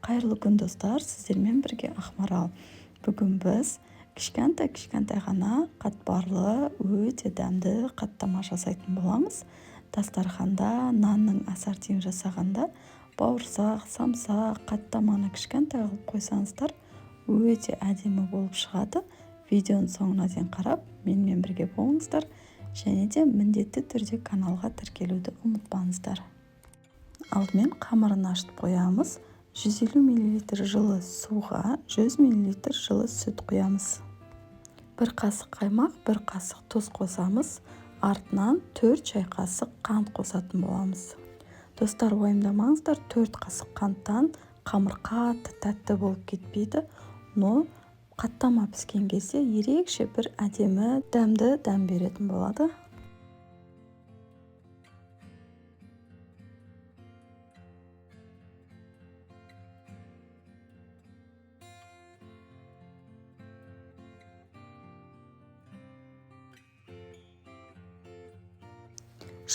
Қайырлы күн достар, сіздермен бірге Ақмарал. Бүгін біз кішкентай ғана қатпарлы, өте дәмді қаттама жасайтын боламыз. Дастарханда нанның ассортиін жасағанда бауырсақ, самсақ, қаттаманы кішкентай қылып қойсаңыздар, өте әдемі болып шығады. Видеоның соңына дейін қарап, менімен бірге болыңыздар, және де міндетті түрде каналға тіркелуді ұмытпаңыздар. Алдымен қамырын ашып қоямыз. 150 мл жылы суға 100 мл жылы сүт құямыз. 1 қасық қаймақ, 1 қасық тұз қосамыз. Артынан 4 шай қасық қант қосатын боламыз. Достар, уайымдамаңыздар, 4 қасық қанттан қамыр қатты тәтті болып кетпейді, но қаттама піскен кезде ерекше бір әдемі дәмді дәм беретін болады.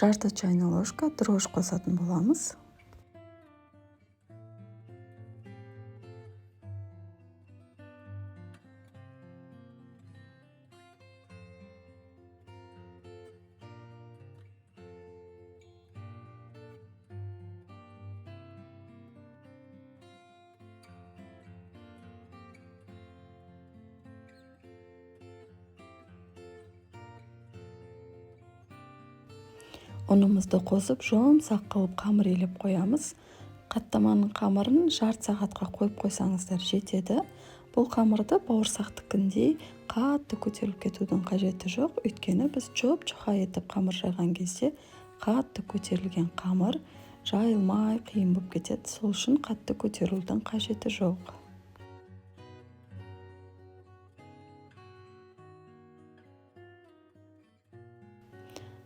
Жарты чайный ложка дрожь қосатын боламыз. Ұнымызды қосып, жұмсақ қылып қамыр елеп қоямыз. Қаттаманың қамырын жарты сағатқа қойып қойсаңыздар жетеді. Бұл қамырды бауырсақтікіндей қатты көтеріліп кетудің қажеті жоқ. Өйткені біз жұп-жұқа етіп қамыр жайған кезде қатты көтерілген қамыр жайылмай қиын болып кетеді. Сол үшін қатты көтерілудің қажеті жоқ.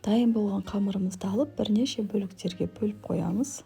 Дайын болған қамырымызды алып, бірнеше бөліктерге бөліп қоямыз.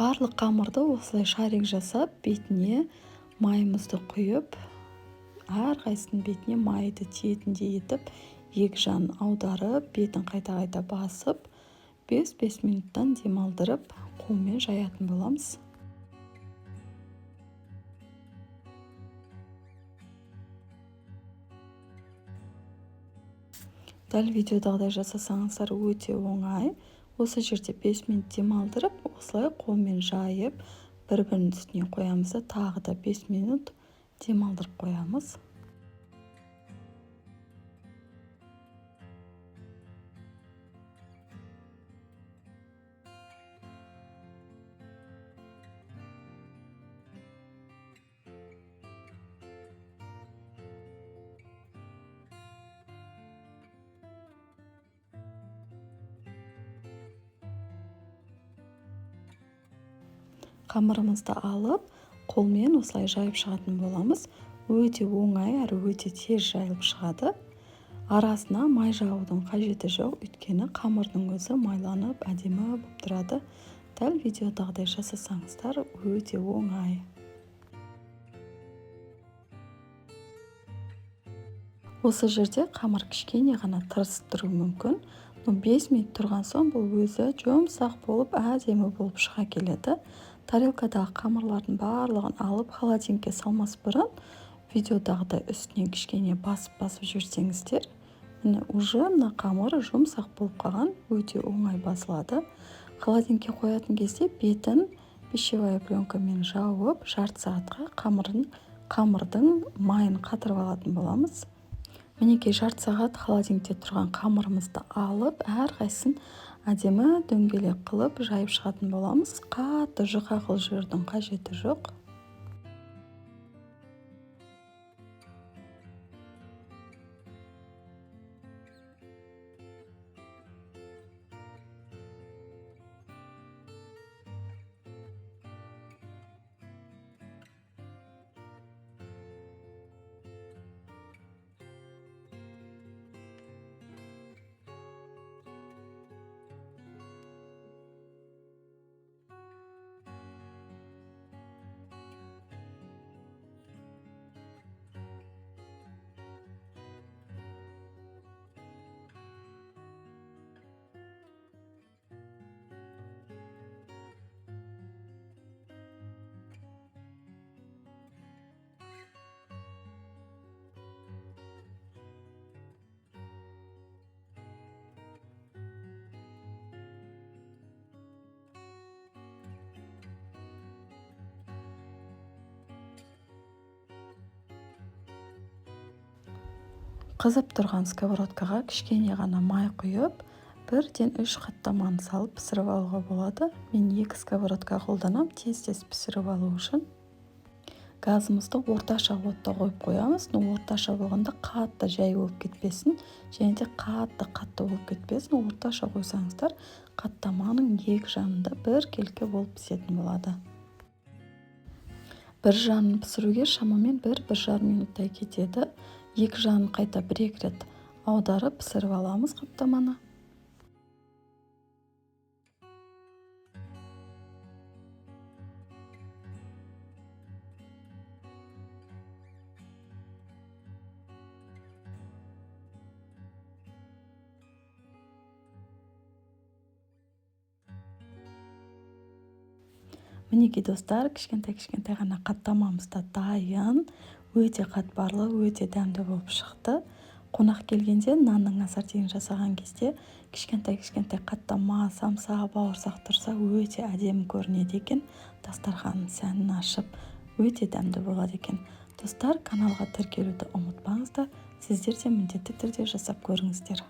Барлық қамырды осылай шарик жасап, бетіне майымызды құйып, әрқайсының бетіне майды тиетіндей етіп, екі жағын аударып, бетін қайта-қайта басып, 5-5 минуттан демалдырып, қолмен жаятын боламыз. Дәл видеодағыдай жасасаңыздар өте оңай. Осы жерде 5 минут демалдырып, осылай қолмен жайып, бір-бірінің үстіне қоямыз да тағы да 5 минут демалдырып қоямыз. Қамырымызды алып, қолмен осылай жайып шығатын боламыз. Өте оңай әрі өте тез жайылып шығады. Арасына май жағудың қажеті жоқ, өйткені қамырдың өзі майланып, әдемі болып тұрады. Дәл видеодағыдай жасасаңыздар өте оңай. Осы жерде қамыр кішкене ғана тырысып тұруы мүмкін. 5 минут тұрған соң бұл өзі жұмсақ болып, әдемі болып шыға келеді. Тарелкадағы қамырлардың барлығын алып, холодильникке салмас бұрын видеодағыдай үстінен кішкене басып жүрсеңіздер, міне уже мына қамыр жұмсақ болып қалған, өте оңай басылады. Холодильникке қоятын кезде бетін пищевая пленкамен жауып, жарты сағатқа қамырдың майын қатырып алатын боламыз. Мінекей жарты сағат холодильникте тұрған қамырымызды алып, әрқайсысын әдемі дөңгелек қылып жайып шығатын боламыз. Қатты жұқа қылып жіберудің қажеті жоқ. Қызып тұрған сковородкаға кішкене ғана май құйып, 1-3 қаттаманы салып пісіріп алуға болады. Мен 2 сковородка қолданам, тез-тез пісіріп алу үшін. Газымызды орташа отта қойып қоямыз. Орташа болғанда қатты жай болып кетпесін, және де қатты болып кетпесін. Орташа қойсаңыздар, қаттаманың екі жанында біркелкі болып пісетін болады. Бір жанын пісіруге шамамен 1-1,5 минуттай кетеді. Екі жанын қайта 1-2 рет аударып пісіріп аламыз қаптаманы. Мінекей достар, кішкентай ғана қаттамамызда дайын, өте қатпарлы, өте дәмді болып шықты. Қонақ келгенде нанның ассортиін жасаған кезде кішкентай қаттама, самса, бауырсақ тұрса өте әдемі көрінеді екен. Дастарханның сәнін ашып, өте дәмді болады екен. Достар, каналға тіркелуді ұмытпаңыздар. Сіздер де міндетті түрде жасап көріңіздер.